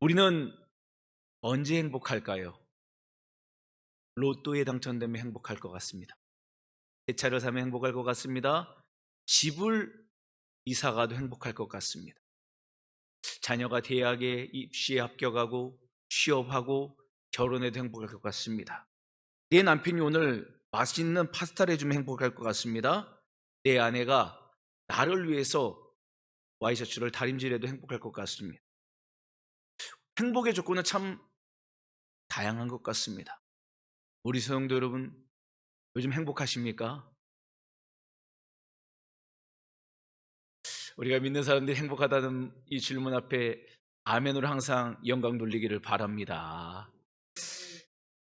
우리는 언제 행복할까요? 로또에 당첨되면 행복할 것 같습니다. 새 차를 사면 행복할 것 같습니다. 집을 이사 가도 행복할 것 같습니다. 자녀가 대학에 입시에 합격하고 취업하고 결혼해도 행복할 것 같습니다. 내 남편이 오늘 맛있는 파스타를 해주면 행복할 것 같습니다. 내 아내가 나를 위해서 와이셔츠를 다림질해도 행복할 것 같습니다. 행복의 조건은 참 다양한 것 같습니다. 우리 성도 여러분, 요즘 행복하십니까? 우리가 믿는 사람들이 행복하다는 이 질문 앞에 아멘으로 항상 영광 돌리기를 바랍니다.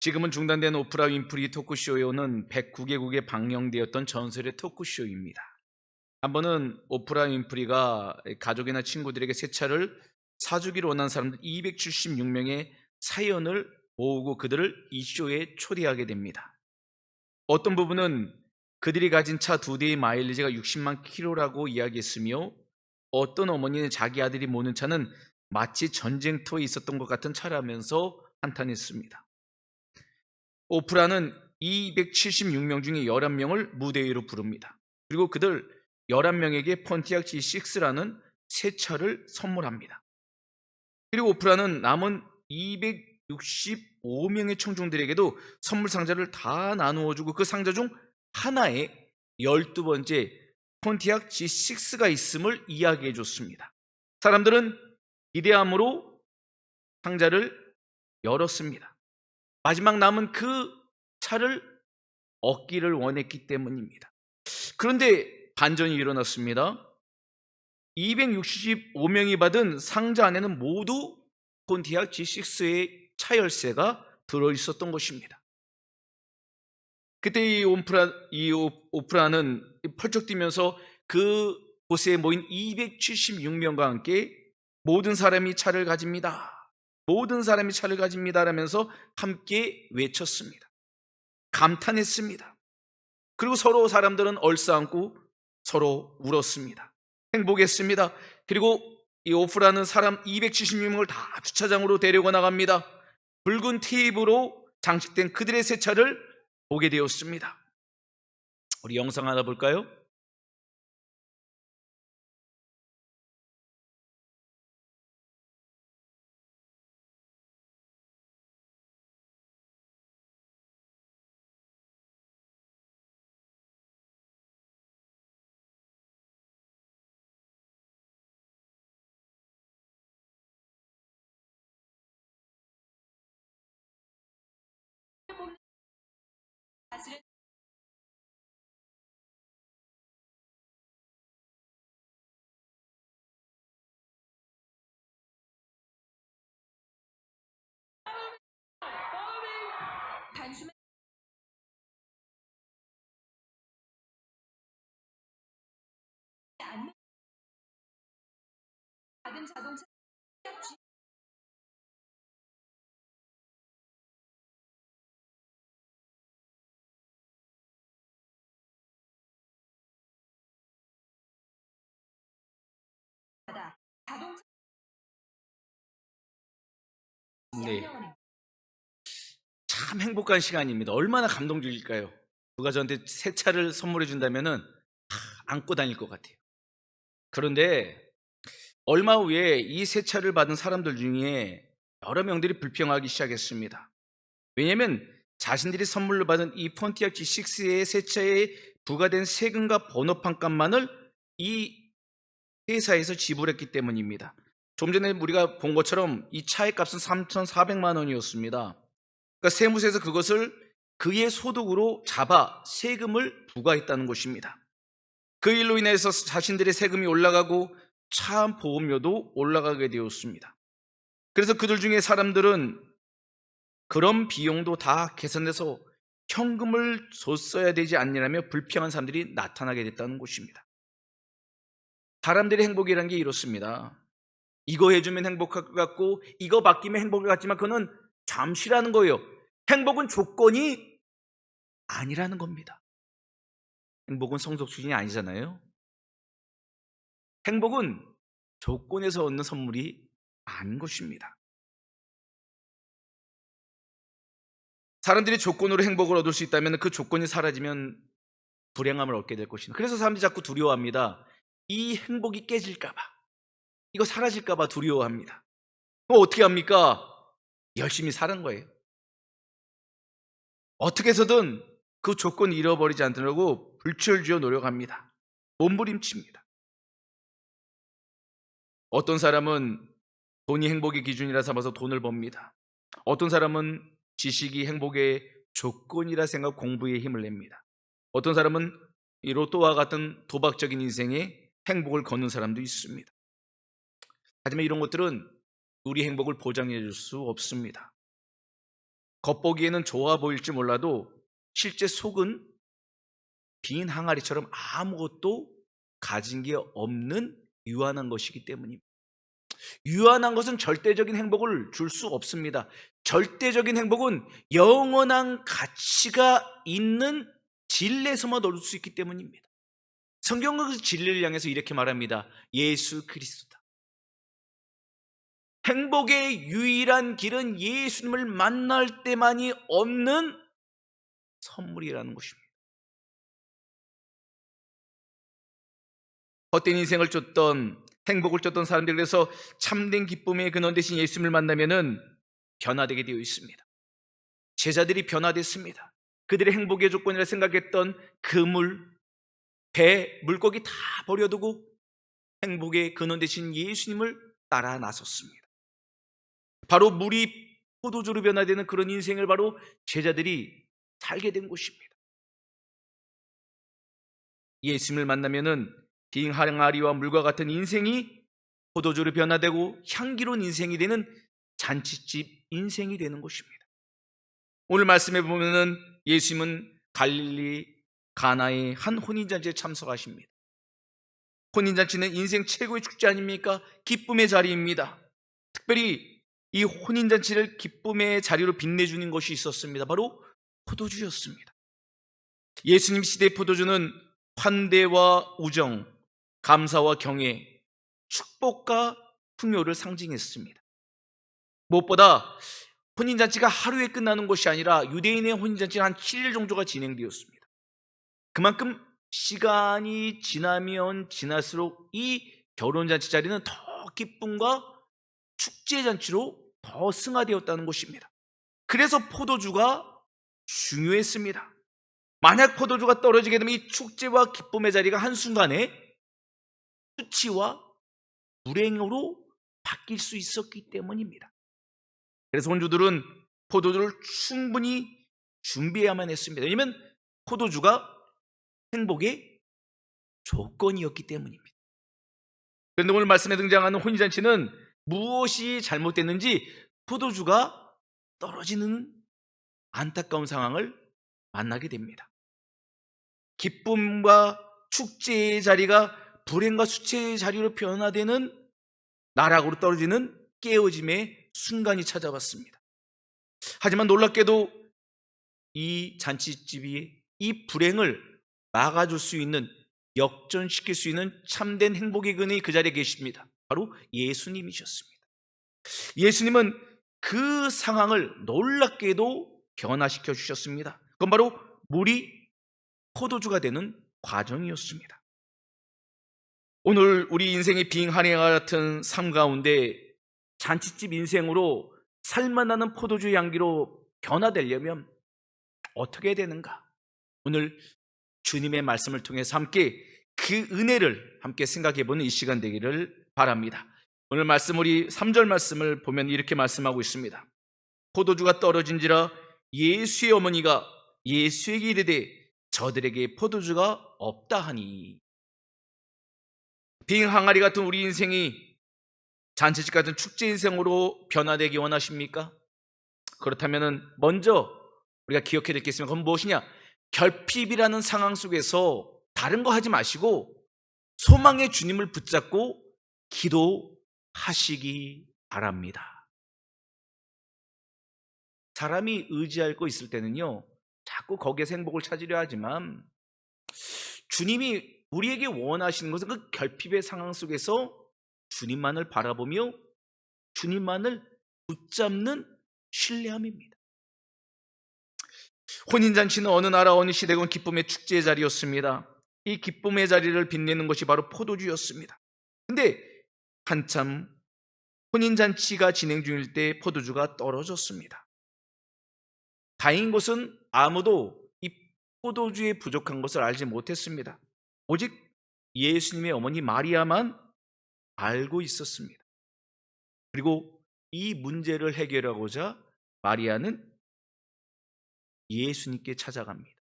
지금은 중단된 오프라 윈프리 토크쇼는 109개국에 방영되었던 전설의 토크쇼입니다. 한 번은 오프라 윈프리가 가족이나 친구들에게 새 차를 사주기를 원하는 사람들 276명의 사연을 모으고 그들을 이 쇼에 초대하게 됩니다. 어떤 부분은 그들이 가진 차 2대의 마일리지가 60만 킬로라고 이야기했으며, 어떤 어머니는 자기 아들이 모는 차는 마치 전쟁터에 있었던 것 같은 차라면서 한탄했습니다. 오프라는 276명 중에 11명을 무대 위로 부릅니다. 그리고 그들 11명에게 폰티악 G6라는 새 차를 선물합니다. 그리고 오프라는 남은 265명의 청중들에게도 선물 상자를 다 나누어 주고 그 상자 중 하나에 12번째 폰티악 G6가 있음을 이야기해 줬습니다. 사람들은 기대함으로 상자를 열었습니다. 마지막 남은 그 차를 얻기를 원했기 때문입니다. 그런데 반전이 일어났습니다. 265명이 받은 상자 안에는 모두 폰티악 G6의 차 열쇠가 들어있었던 것입니다. 그때 이 오프라는 펄쩍 뛰면서 그 곳에 모인 276명과 함께 모든 사람이 차를 가집니다. 모든 사람이 차를 가집니다 라면서 함께 외쳤습니다. 감탄했습니다. 그리고 서로 사람들은 얼싸안고 서로 울었습니다. 행복했습니다. 그리고 이 오프라는 사람 276명을 다 주차장으로 데리고 나갑니다. 붉은 테이프로 장식된 그들의 새 차를 보게 되었습니다. 우리 영상 하나 볼까요? 단숨에 안 받은 자동차 G다. 자동차 네, 참 행복한 시간입니다. 얼마나 감동적일까요? 누가 저한테 새 차를 선물해 준다면은 안고 다닐 것 같아요. 그런데 얼마 후에 이 새 차를 받은 사람들 중에 여러 명들이 불평하기 시작했습니다. 왜냐하면 자신들이 선물로 받은 이 폰티악 G6의 새 차에 부과된 세금과 번호판 값만을 이 회사에서 지불했기 때문입니다. 좀 전에 우리가 본 것처럼 이 차의 값은 3,400만 원이었습니다. 그러니까 세무서에서 그것을 그의 소득으로 잡아 세금을 부과했다는 것입니다. 그 일로 인해서 자신들의 세금이 올라가고 차 보험료도 올라가게 되었습니다. 그래서 그들 중에 사람들은 그런 비용도 다 계산해서 현금을 줬어야 되지 않느냐며 불평한 사람들이 나타나게 됐다는 것입니다. 사람들의 행복이라는 게 이렇습니다. 이거 해주면 행복할 것 같고 이거 바뀌면 행복할 것 같지만 그거는 잠시라는 거예요. 행복은 조건이 아니라는 겁니다. 행복은 성적 수준이 아니잖아요. 행복은 조건에서 얻는 선물이 아닌 것입니다. 사람들이 조건으로 행복을 얻을 수 있다면 그 조건이 사라지면 불행함을 얻게 될 것이다. 그래서 사람들이 자꾸 두려워합니다. 이 행복이 깨질까 봐, 이거 사라질까 봐 두려워합니다. 그럼 어떻게 합니까? 열심히 사는 거예요. 어떻게 해서든 그 조건을 잃어버리지 않으려고 불철주야 노력합니다. 몸부림칩니다. 어떤 사람은 돈이 행복의 기준이라 삼아서 돈을 법니다. 어떤 사람은 지식이 행복의 조건이라 생각 공부에 힘을 냅니다. 어떤 사람은 이 로또와 같은 도박적인 인생에 행복을 거는 사람도 있습니다. 하지만 이런 것들은 우리 행복을 보장해 줄 수 없습니다. 겉보기에는 좋아 보일지 몰라도 실제 속은 빈 항아리처럼 아무것도 가진 게 없는 유한한 것이기 때문입니다. 유한한 것은 절대적인 행복을 줄 수 없습니다. 절대적인 행복은 영원한 가치가 있는 진리에서만 얻을 수 있기 때문입니다. 성경은 그 진리를 향해서 이렇게 말합니다. 예수 그리스도다. 행복의 유일한 길은 예수님을 만날 때만이 얻는 선물이라는 것입니다. 헛된 인생을 쫓던, 행복을 쫓던 사람들, 그래서 참된 기쁨의 근원 대신 예수님을 만나면은 변화되게 되어 있습니다. 제자들이 변화됐습니다. 그들의 행복의 조건이라 생각했던 그물, 배, 물고기 다 버려두고 행복의 근원 대신 예수님을 따라 나섰습니다. 바로 물이 포도주로 변화되는 그런 인생을 바로 제자들이 살게 된 것입니다. 예수님을 만나면은 빈 항아리와 물과 같은 인생이 포도주로 변화되고 향기로운 인생이 되는 잔치집 인생이 되는 것입니다. 오늘 말씀에 보면은 예수님은 갈릴리 가나의 한 혼인잔치에 참석하십니다. 혼인잔치는 인생 최고의 축제 아닙니까? 기쁨의 자리입니다. 특별히 이 혼인잔치를 기쁨의 자리로 빛내주는 것이 있었습니다. 바로 포도주였습니다. 예수님 시대의 포도주는 환대와 우정, 감사와 경애, 축복과 풍요를 상징했습니다. 무엇보다 혼인잔치가 하루에 끝나는 것이 아니라 유대인의 혼인잔치는 한 7일 정도가 진행되었습니다. 그만큼 시간이 지나면 지날수록 이 결혼잔치 자리는 더 기쁨과 축제잔치로 더 승화되었다는 것입니다. 그래서 포도주가 중요했습니다. 만약 포도주가 떨어지게 되면 이 축제와 기쁨의 자리가 한순간에 수치와 불행으로 바뀔 수 있었기 때문입니다. 그래서 혼주들은 포도주를 충분히 준비해야만 했습니다. 왜냐하면 포도주가 행복의 조건이었기 때문입니다. 그런데 오늘 말씀에 등장하는 혼인잔치는 무엇이 잘못됐는지 포도주가 떨어지는 안타까운 상황을 만나게 됩니다. 기쁨과 축제의 자리가 불행과 수치의 자리로 변화되는, 나락으로 떨어지는 깨어짐의 순간이 찾아왔습니다. 하지만 놀랍게도 이 잔치집이 이 불행을 막아줄 수 있는, 역전시킬 수 있는 참된 행복의 근원이 그 자리에 계십니다. 바로 예수님이셨습니다. 예수님은 그 상황을 놀랍게도 변화시켜 주셨습니다. 그건 바로 물이 포도주가 되는 과정이었습니다. 오늘 우리 인생의 빙 한해와 같은 삶 가운데 잔치집 인생으로 살만나는 포도주 향기로 변화되려면 어떻게 해야 되는가? 오늘 주님의 말씀을 통해서 함께 그 은혜를 함께 생각해보는 이 시간 되기를 바랍니다. 오늘 말씀, 우리 3절 말씀을 보면 이렇게 말씀하고 있습니다. 포도주가 떨어진지라 예수의 어머니가 예수에게 이르되 저들에게 포도주가 없다 하니. 빙 항아리 같은 우리 인생이 잔치집 같은 축제 인생으로 변화되기 원하십니까? 그렇다면 먼저 우리가 기억해야 될 게 있으면 그건 무엇이냐? 결핍이라는 상황 속에서 다른 거 하지 마시고 소망의 주님을 붙잡고 기도하시기 바랍니다. 사람이 의지할 거 있을 때는요, 자꾸 거기에서 행복을 찾으려 하지만 주님이 우리에게 원하시는 것은 그 결핍의 상황 속에서 주님만을 바라보며 주님만을 붙잡는 신뢰함입니다. 혼인잔치는 어느 나라 어느 시대건 기쁨의 축제의 자리였습니다. 이 기쁨의 자리를 빛내는 것이 바로 포도주였습니다. 근데 한참 혼인잔치가 진행 중일 때 포도주가 떨어졌습니다. 다행인 것은 아무도 이 포도주에 부족한 것을 알지 못했습니다. 오직 예수님의 어머니 마리아만 알고 있었습니다. 그리고 이 문제를 해결하고자 마리아는 예수님께 찾아갑니다.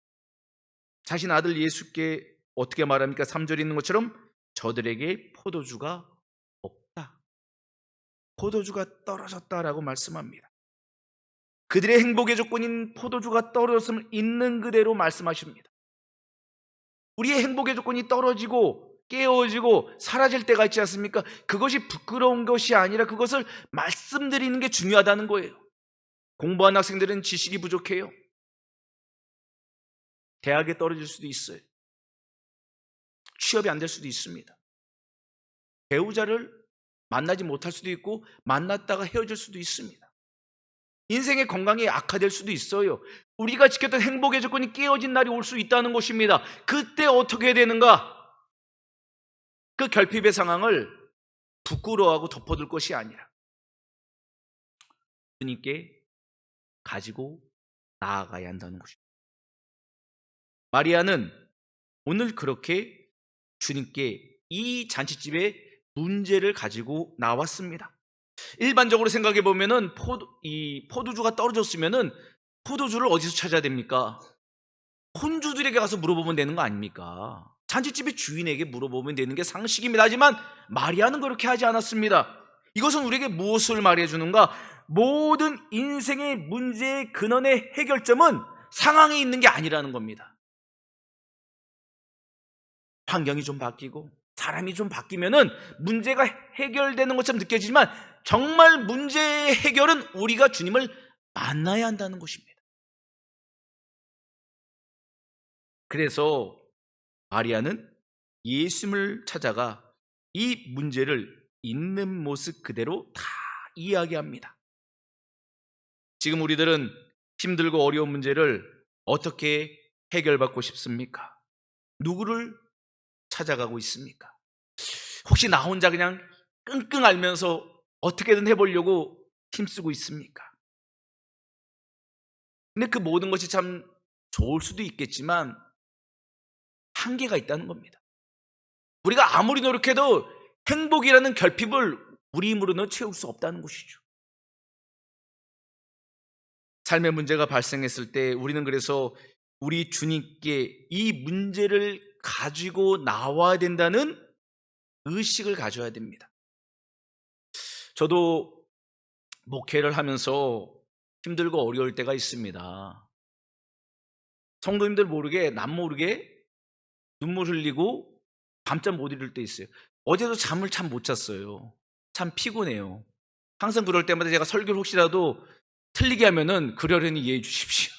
자신 아들 예수께 어떻게 말합니까? 3절에 있는 것처럼 저들에게 포도주가 없다, 포도주가 떨어졌다라고 말씀합니다. 그들의 행복의 조건인 포도주가 떨어졌음을 있는 그대로 말씀하십니다. 우리의 행복의 조건이 떨어지고 깨어지고 사라질 때가 있지 않습니까? 그것이 부끄러운 것이 아니라 그것을 말씀드리는 게 중요하다는 거예요. 공부한 학생들은 지식이 부족해요. 대학에 떨어질 수도 있어요. 취업이 안 될 수도 있습니다. 배우자를 만나지 못할 수도 있고 만났다가 헤어질 수도 있습니다. 인생의 건강이 악화될 수도 있어요. 우리가 지켰던 행복의 조건이 깨어진 날이 올 수 있다는 것입니다. 그때 어떻게 해야 되는가? 그 결핍의 상황을 부끄러워하고 덮어둘 것이 아니라 주님께 가지고 나아가야 한다는 것입니다. 마리아는 오늘 그렇게 주님께 이 잔치집에 문제를 가지고 나왔습니다. 일반적으로 생각해 보면은 포도주가 떨어졌으면은 포도주를 어디서 찾아야 됩니까? 혼주들에게 가서 물어보면 되는 거 아닙니까? 잔치집의 주인에게 물어보면 되는 게 상식입니다. 하지만 마리아는 그렇게 하지 않았습니다. 이것은 우리에게 무엇을 말해 주는가? 모든 인생의 문제의 근원의 해결점은 상황에 있는 게 아니라는 겁니다. 환경이 좀 바뀌고 사람이 좀 바뀌면은 문제가 해결되는 것처럼 느껴지지만 정말 문제의 해결은 우리가 주님을 만나야 한다는 것입니다. 그래서 마리아는 예수님을 찾아가 이 문제를 있는 모습 그대로 다 이야기합니다. 지금 우리들은 힘들고 어려운 문제를 어떻게 해결받고 싶습니까? 누구를 찾아가고 있습니까? 혹시 나 혼자 그냥 끙끙 앓면서 어떻게든 해보려고 힘쓰고 있습니까? 근데 그 모든 것이 참 좋을 수도 있겠지만 한계가 있다는 겁니다. 우리가 아무리 노력해도 행복이라는 결핍을 우리 힘으로는 채울 수 없다는 것이죠. 삶의 문제가 발생했을 때 우리는 그래서 우리 주님께 이 문제를 가지고 나와야 된다는 의식을 가져야 됩니다. 저도 목회를 하면서 힘들고 어려울 때가 있습니다. 성도님들 모르게 남 모르게 눈물 흘리고 밤잠 못 이룰 때 있어요. 어제도 잠을 참 못 잤어요. 참 피곤해요. 항상 그럴 때마다 제가 설교를 혹시라도 틀리게 하면은 그러려니 이해해 주십시오.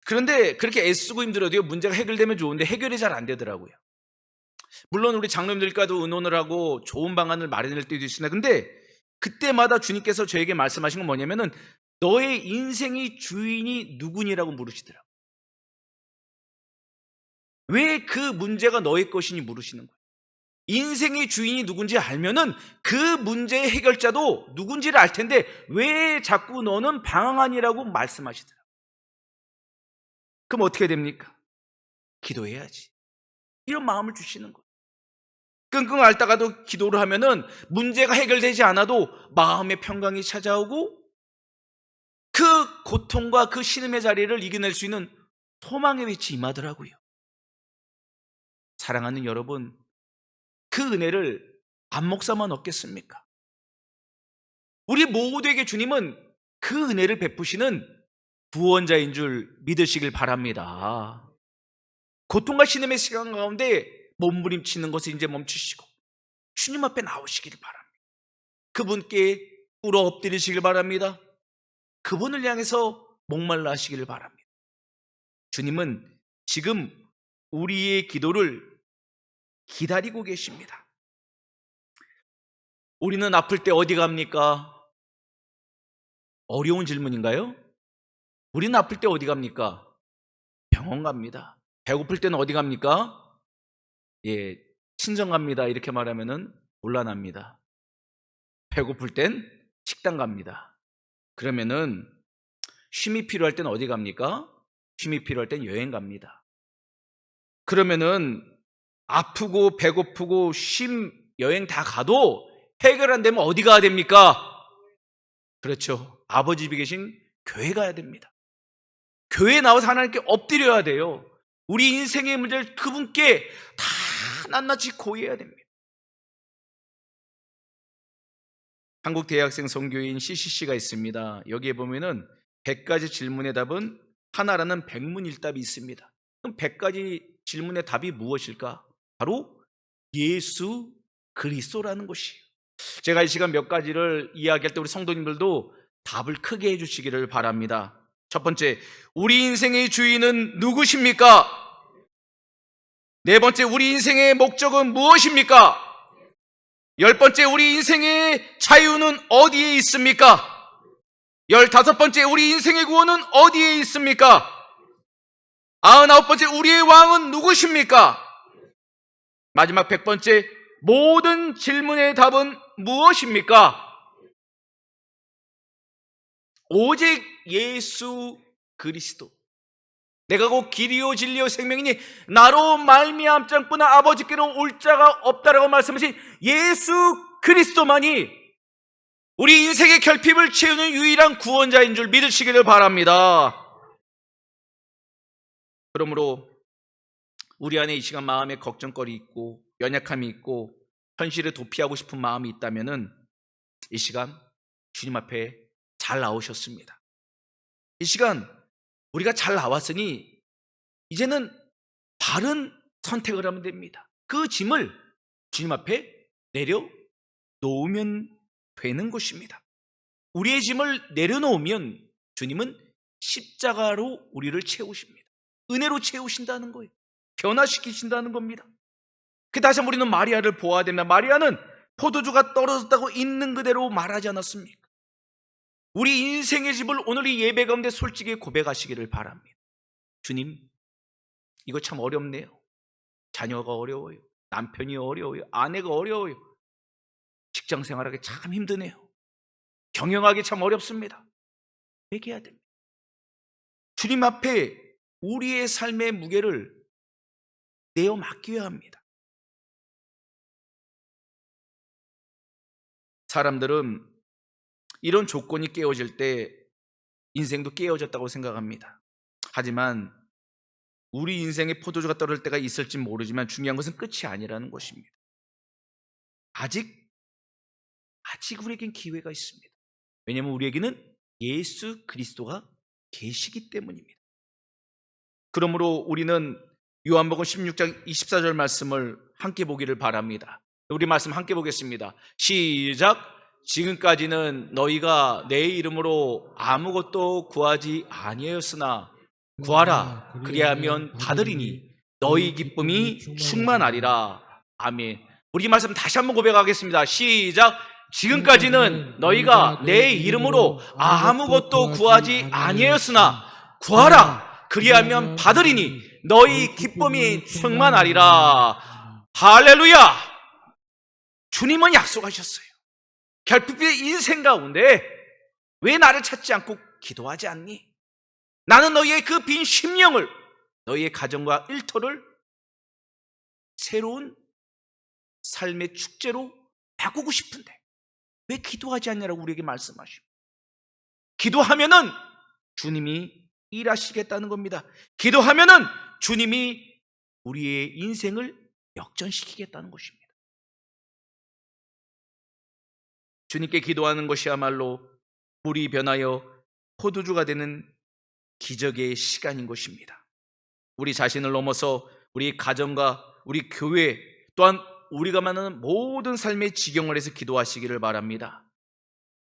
그런데 그렇게 애쓰고 힘들어도요, 문제가 해결되면 좋은데 해결이 잘 안 되더라고요. 물론 우리 장로님들과도 의논을 하고 좋은 방안을 마련할 때도 있습니다. 근데 그때마다 주님께서 저에게 말씀하신 건 뭐냐면은 너의 인생의 주인이 누구니라고 물으시더라고요. 왜 그 문제가 너의 것이니 물으시는 거예요. 인생의 주인이 누군지 알면은 그 문제의 해결자도 누군지를 알 텐데 왜 자꾸 너는 방황하니라고 말씀하시더라고요. 그럼 어떻게 됩니까? 기도해야지. 이런 마음을 주시는 거예요. 끙끙 앓다가도 기도를 하면은 문제가 해결되지 않아도 마음의 평강이 찾아오고 그 고통과 그 신음의 자리를 이겨낼 수 있는 소망의 빛이 임하더라고요. 사랑하는 여러분, 그 은혜를 안목사만 얻겠습니까? 우리 모두에게 주님은 그 은혜를 베푸시는 구원자인 줄 믿으시길 바랍니다. 고통과 신음의 시간 가운데 몸부림치는 것을 이제 멈추시고 주님 앞에 나오시길 바랍니다. 그분께 꿇어 엎드리시길 바랍니다. 그분을 향해서 목말라 하시길 바랍니다. 주님은 지금 우리의 기도를 기다리고 계십니다. 우리는 아플 때 어디 갑니까? 어려운 질문인가요? 우리는 아플 때 어디 갑니까? 병원 갑니다. 배고플 때는 어디 갑니까? 예, 친정 갑니다. 이렇게 말하면은 곤란합니다. 배고플 땐 식당 갑니다. 그러면은 쉼이 필요할 땐 어디 갑니까? 쉼이 필요할 땐 여행 갑니다. 그러면은 아프고 배고프고 쉼, 여행 다 가도 해결 안 되면 어디 가야 됩니까? 그렇죠. 아버지 집에 계신 교회 가야 됩니다. 교회에 나와서 하나님께 엎드려야 돼요. 우리 인생의 문제를 그분께 다 낱낱이 고해야 됩니다. 한국 대학생 선교인 CCC가 있습니다. 여기에 보면은 100가지 질문의 답은 하나라는 백문일답이 있습니다. 그럼 100가지 질문의 답이 무엇일까? 바로 예수 그리스도라는 것이에요. 제가 이 시간 몇 가지를 이야기할 때 우리 성도님들도 답을 크게 해주시기를 바랍니다. 첫 번째, 우리 인생의 주인은 누구십니까? 네 번째, 우리 인생의 목적은 무엇입니까? 10번째, 우리 인생의 자유는 어디에 있습니까? 15번째, 우리 인생의 구원은 어디에 있습니까? 99번째, 우리의 왕은 누구십니까? 마지막 100번째, 모든 질문의 답은 무엇입니까? 오직 예수 그리스도. 내가 곧 길이요 진리요 생명이니 나로 말미암지 않고는 아버지께로 올 자가 없다라고 말씀하신 예수 그리스도만이 우리 인생의 결핍을 채우는 유일한 구원자인 줄 믿으시기를 바랍니다. 그러므로 우리 안에 이 시간 마음에 걱정거리 있고 연약함이 있고 현실을 도피하고 싶은 마음이 있다면은 이 시간 주님 앞에 잘 나오셨습니다. 이 시간 우리가 잘 나왔으니 이제는 바른 선택을 하면 됩니다. 그 짐을 주님 앞에 내려놓으면 되는 것입니다. 우리의 짐을 내려놓으면 주님은 십자가로 우리를 채우십니다. 은혜로 채우신다는 거예요. 변화시키신다는 겁니다. 다시 한번 우리는 마리아를 보아야 됩니다. 마리아는 포도주가 떨어졌다고 있는 그대로 말하지 않았습니까? 우리 인생의 집을 오늘 이 예배 가운데 솔직히 고백하시기를 바랍니다. 주님, 이거 참 어렵네요. 자녀가 어려워요. 남편이 어려워요. 아내가 어려워요. 직장 생활하기 참 힘드네요. 경영하기 참 어렵습니다. 회개해야 됩니다. 주님 앞에 우리의 삶의 무게를 내어 맡겨야 합니다. 사람들은 이런 조건이 깨어질 때 인생도 깨어졌다고 생각합니다. 하지만 우리 인생에 포도주가 떨어질 때가 있을지 모르지만 중요한 것은 끝이 아니라는 것입니다. 아직 우리에겐 기회가 있습니다. 왜냐하면 우리에게는 예수 그리스도가 계시기 때문입니다. 그러므로 우리는 요한복음 16장 24절 말씀을 함께 보기를 바랍니다. 우리 말씀 함께 보겠습니다. 시작. 지금까지는 너희가 내 이름으로 아무것도 구하지 아니하였으나 구하라. 그리하면 받으리니 너희 기쁨이 충만하리라. 아멘. 우리 말씀 다시 한번 고백하겠습니다. 시작. 지금까지는 너희가 내 이름으로 아무것도 구하지 아니하였으나 구하라. 그리하면 받으리니 너희 기쁨이 충만하리라. 할렐루야. 주님은 약속하셨어요. 결핍의 인생 가운데 왜 나를 찾지 않고 기도하지 않니? 나는 너희의 그 빈 심령을, 너희의 가정과 일터를 새로운 삶의 축제로 바꾸고 싶은데 왜 기도하지 않냐라고 우리에게 말씀하시고, 기도하면은 주님이 일하시겠다는 겁니다. 기도하면은 주님이 우리의 인생을 역전시키겠다는 것입니다. 주님께 기도하는 것이야말로 물이 변하여 포도주가 되는 기적의 시간인 것입니다. 우리 자신을 넘어서 우리 가정과 우리 교회 또한 우리가 만나는 모든 삶의 지경을 해서 기도하시기를 바랍니다.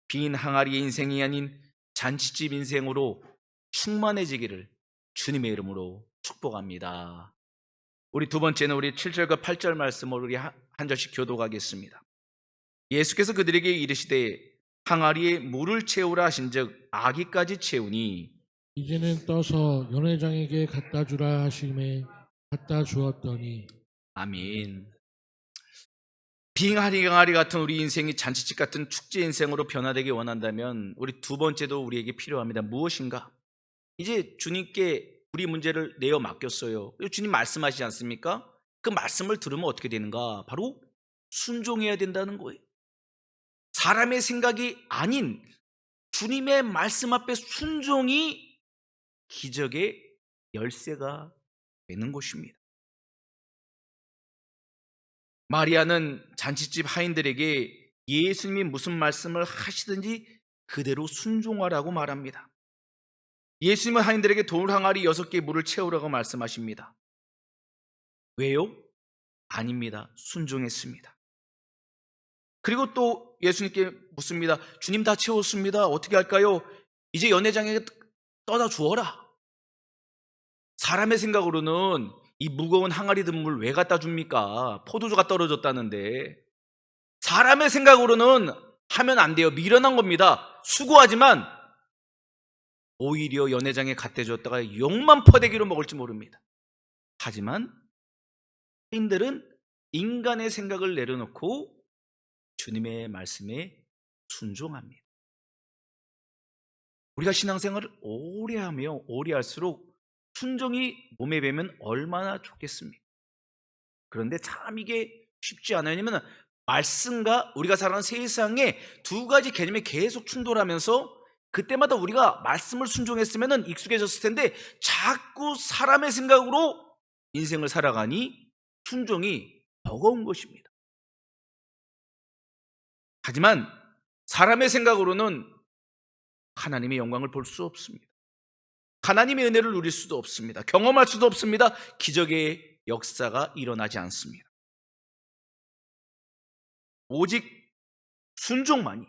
빈 항아리의 인생이 아닌 잔치집 인생으로 충만해지기를 주님의 이름으로 축복합니다. 우리 두 번째는 우리 7절과 8절 말씀을 우리 한 절씩 교독하겠습니다. 예수께서 그들에게 이르시되 항아리에 물을 채우라 하신즉 아기까지 채우니 이제는 떠서 연회장에게 갖다 주라 하심에 갖다 주었더니 아멘. 빙하리 같은 우리 인생이 잔치집 같은 축제 인생으로 변화되기 원한다면 우리 두 번째도 우리에게 필요합니다. 무엇인가? 이제 주님께 우리 문제를 내어 맡겼어요. 주님 말씀하시지 않습니까? 그 말씀을 들으면 어떻게 되는가? 바로 순종해야 된다는 거예요. 사람의 생각이 아닌 주님의 말씀 앞에 순종이 기적의 열쇠가 되는 것입니다. 마리아는 잔치집 하인들에게 예수님이 무슨 말씀을 하시든지 그대로 순종하라고 말합니다. 예수님은 하인들에게 돌 항아리 6개 물을 채우라고 말씀하십니다. 왜요? 아닙니다. 순종했습니다. 그리고 또 예수님께 묻습니다. 주님 다 채웠습니다. 어떻게 할까요? 이제 연회장에 떠다 주어라. 사람의 생각으로는 이 무거운 항아리 든 물 왜 갖다 줍니까? 포도주가 떨어졌다는데. 사람의 생각으로는 하면 안 돼요. 미련한 겁니다. 수고하지만 오히려 연회장에 갖다 줬다가 욕만 퍼대기로 먹을지 모릅니다. 하지만 인들은 인간의 생각을 내려놓고 주님의 말씀에 순종합니다. 우리가 신앙생활을 오래 하며 오래 할수록 순종이 몸에 배면 얼마나 좋겠습니까? 그런데 참 이게 쉽지 않아요. 왜냐하면 말씀과 우리가 살아가는 세상에 두 가지 개념이 계속 충돌하면서 그때마다 우리가 말씀을 순종했으면 익숙해졌을 텐데 자꾸 사람의 생각으로 인생을 살아가니 순종이 버거운 것입니다. 하지만 사람의 생각으로는 하나님의 영광을 볼 수 없습니다. 하나님의 은혜를 누릴 수도 없습니다. 경험할 수도 없습니다. 기적의 역사가 일어나지 않습니다. 오직 순종만이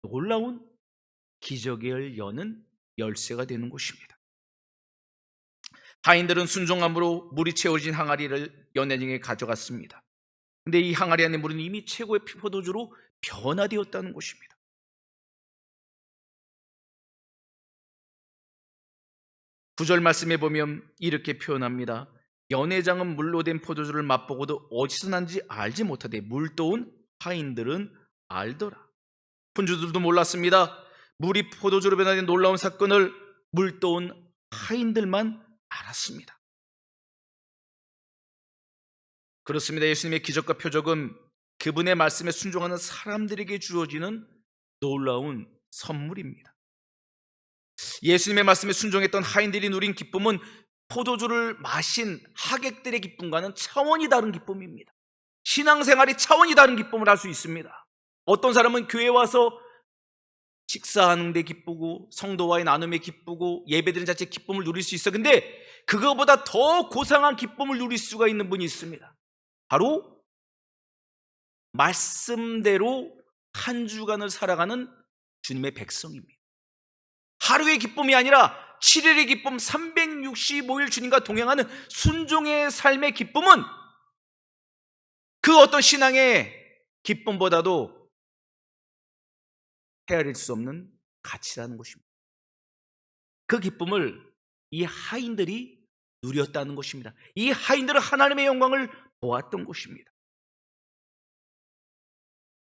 놀라운 기적을 여는 열쇠가 되는 것입니다. 하인들은 순종함으로 물이 채워진 항아리를 연회장에 가져갔습니다. 근데 이 항아리 안의 물은 이미 최고의 포도주로 변화되었다는 것입니다. 구절 말씀에 보면 이렇게 표현합니다. 연회장은 물로 된 포도주를 맛보고도 어디서 난지 알지 못하되 물도온 하인들은 알더라. 군주들도 몰랐습니다. 물이 포도주로 변화된 놀라운 사건을 물도온 하인들만 알았습니다. 그렇습니다. 예수님의 기적과 표적은 그분의 말씀에 순종하는 사람들에게 주어지는 놀라운 선물입니다. 예수님의 말씀에 순종했던 하인들이 누린 기쁨은 포도주를 마신 하객들의 기쁨과는 차원이 다른 기쁨입니다. 신앙생활이 차원이 다른 기쁨을 할 수 있습니다. 어떤 사람은 교회 와서 식사하는 데 기쁘고 성도와의 나눔에 기쁘고 예배드리는 자체의 기쁨을 누릴 수 있어. 근데 그거보다 더 고상한 기쁨을 누릴 수가 있는 분이 있습니다. 바로 말씀대로 한 주간을 살아가는 주님의 백성입니다. 하루의 기쁨이 아니라 7일의 기쁨, 365일 주님과 동행하는 순종의 삶의 기쁨은 그 어떤 신앙의 기쁨보다도 헤아릴 수 없는 가치라는 것입니다. 그 기쁨을 이 하인들이 누렸다는 것입니다. 이 하인들은 하나님의 영광을 보았던 것입니다.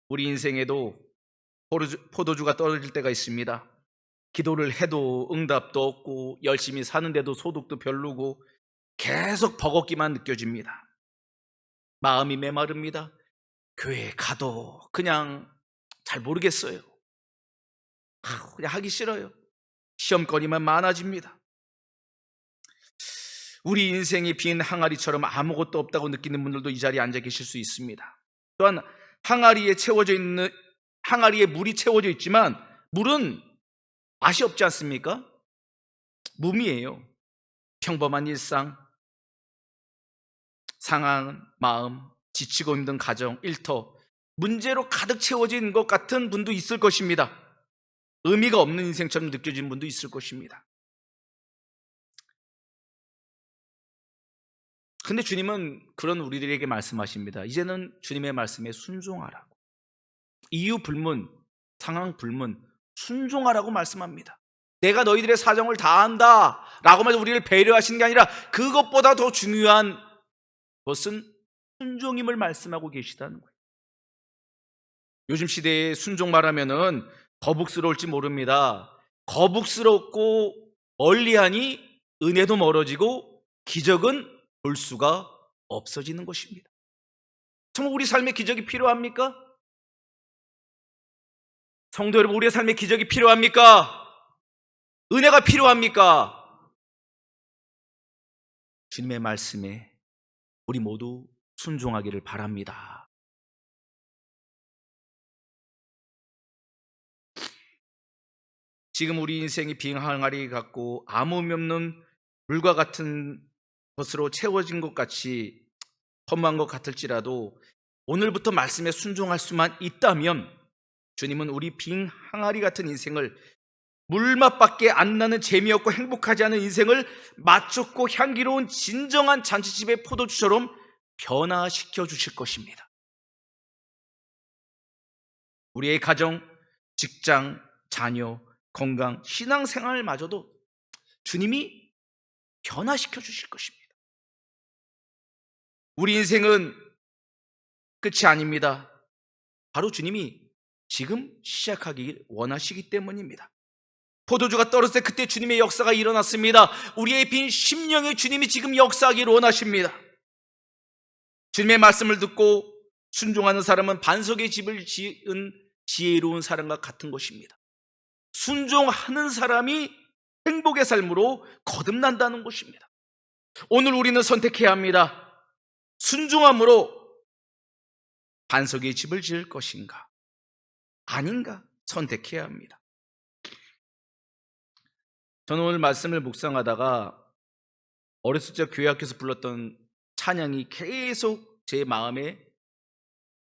우리 인생에도 포도주가 떨어질 때가 있습니다. 기도를 해도 응답도 없고 열심히 사는데도 소득도 별로고 계속 버겁기만 느껴집니다. 마음이 메마릅니다. 교회에 가도 그냥 잘 모르겠어요. 그냥 하기 싫어요. 시험거리만 많아집니다. 우리 인생이 빈 항아리처럼 아무것도 없다고 느끼는 분들도 이 자리에 앉아 계실 수 있습니다. 또한 항아리에 물이 채워져 있지만 물은 맛이 없지 않습니까? 무미예요. 평범한 일상, 상한 마음, 지치고 힘든 가정, 일터, 문제로 가득 채워진 것 같은 분도 있을 것입니다. 의미가 없는 인생처럼 느껴지는 분도 있을 것입니다. 근데 주님은 그런 우리들에게 말씀하십니다. 이제는 주님의 말씀에 순종하라고. 이유 불문, 상황 불문, 순종하라고 말씀합니다. 내가 너희들의 사정을 다 안다 라고 말해서 우리를 배려하시는 게 아니라 그것보다 더 중요한 것은 순종임을 말씀하고 계시다는 거예요. 요즘 시대에 순종 말하면은 거북스러울지 모릅니다. 거북스럽고 멀리하니 은혜도 멀어지고 기적은 볼 수가 없어지는 것입니다. 정말 우리 삶에 기적이 필요합니까? 성도 여러분, 우리의 삶에 기적이 필요합니까? 은혜가 필요합니까? 주님의 말씀에 우리 모두 순종하기를 바랍니다. 지금 우리 인생이 빈 항아리 같고 아무 의미 없는 물과 같은 것으로 채워진 것 같이 허무한 것 같을지라도 오늘부터 말씀에 순종할 수만 있다면 주님은 우리 빈 항아리 같은 인생을 물맛밖에 안 나는 재미없고 행복하지 않은 인생을 맛좋고 향기로운 진정한 잔치집의 포도주처럼 변화시켜 주실 것입니다. 우리의 가정, 직장, 자녀, 건강, 신앙생활마저도 주님이 변화시켜 주실 것입니다. 우리 인생은 끝이 아닙니다. 바로 주님이 지금 시작하길 원하시기 때문입니다. 포도주가 떨어질 때 그때 주님의 역사가 일어났습니다. 우리의 빈 심령에 주님이 지금 역사하기를 원하십니다. 주님의 말씀을 듣고 순종하는 사람은 반석의 집을 지은 지혜로운 사람과 같은 것입니다. 순종하는 사람이 행복의 삶으로 거듭난다는 것입니다. 오늘 우리는 선택해야 합니다. 순종함으로 반석의 집을 지을 것인가 아닌가 선택해야 합니다. 저는 오늘 말씀을 묵상하다가 어렸을 적 교회 학교에서 불렀던 찬양이 계속 제 마음에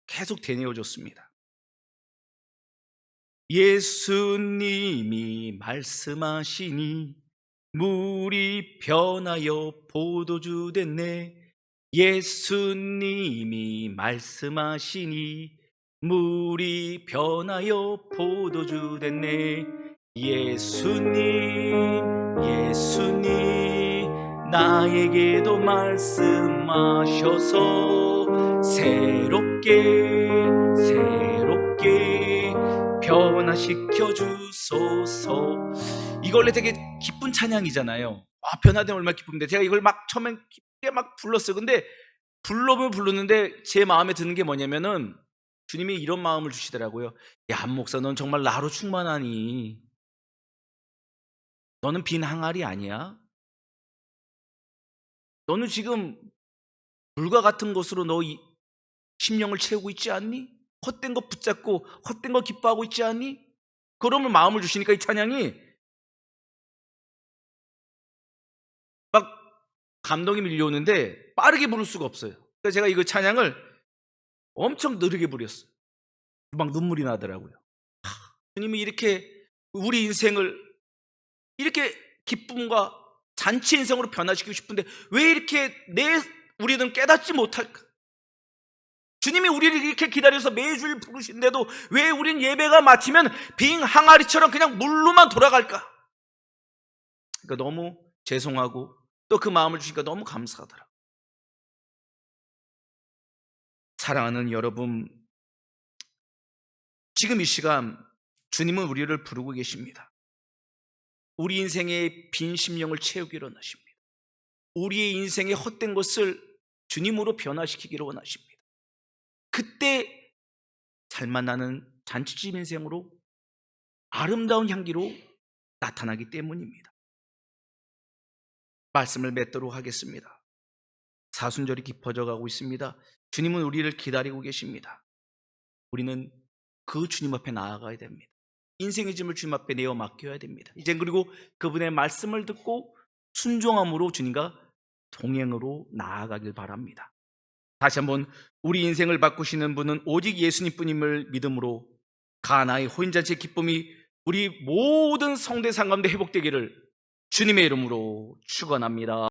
계속 되뇌어졌습니다. 예수님이 말씀하시니 물이 변하여 포도주 됐네. 예수님이 말씀하시니 물이 변하여 포도주 됐네. 예수님 나에게도 말씀하셔서 새롭게 변화시켜 주소서. 이걸 되게 기쁜 찬양이잖아요. 변화되면 얼마나 기쁜데 제가 이걸 막 처음엔 깊게 막 불렀어요. 근데 불러면 불렀는데 제 마음에 드는 게 뭐냐면은 주님이 이런 마음을 주시더라고요. 야, 한 목사, 넌 정말 나로 충만하니? 너는 빈 항아리 아니야? 너는 지금 물과 같은 것으로 너 심령을 채우고 있지 않니? 헛된 거 붙잡고 헛된 거 기뻐하고 있지 않니? 그러면 마음을 주시니까 이 찬양이 막 감동이 밀려오는데 빠르게 부를 수가 없어요. 그래서 제가 이거 찬양을 엄청 느리게 부렸어요. 막 눈물이 나더라고요. 주님이 이렇게 우리 인생을 이렇게 기쁨과 잔치 인생으로 변화시키고 싶은데 왜 이렇게 우리는 깨닫지 못할까? 주님이 우리를 이렇게 기다려서 매주일 부르신데도 왜 우린 예배가 마치면 빈 항아리처럼 그냥 물로만 돌아갈까? 그러니까 너무 죄송하고 또 그 마음을 주시니까 너무 감사하더라고요. 사랑하는 여러분, 지금 이 시간 주님은 우리를 부르고 계십니다. 우리 인생의 빈 심령을 채우기를 원하십니다. 우리의 인생의 헛된 것을 주님으로 변화시키기를 원하십니다. 그때 살만 나는 잔치집 인생으로 아름다운 향기로 나타나기 때문입니다. 말씀을 맺도록 하겠습니다. 사순절이 깊어져 가고 있습니다. 주님은 우리를 기다리고 계십니다. 우리는 그 주님 앞에 나아가야 됩니다. 인생의 짐을 주님 앞에 내어 맡겨야 됩니다. 이제 그리고 그분의 말씀을 듣고 순종함으로 주님과 동행으로 나아가길 바랍니다. 다시 한번 우리 인생을 바꾸시는 분은 오직 예수님뿐임을 믿음으로 가나의 호인잔치의 기쁨이 우리 모든 성대상 가운데 회복되기를 주님의 이름으로 축원합니다.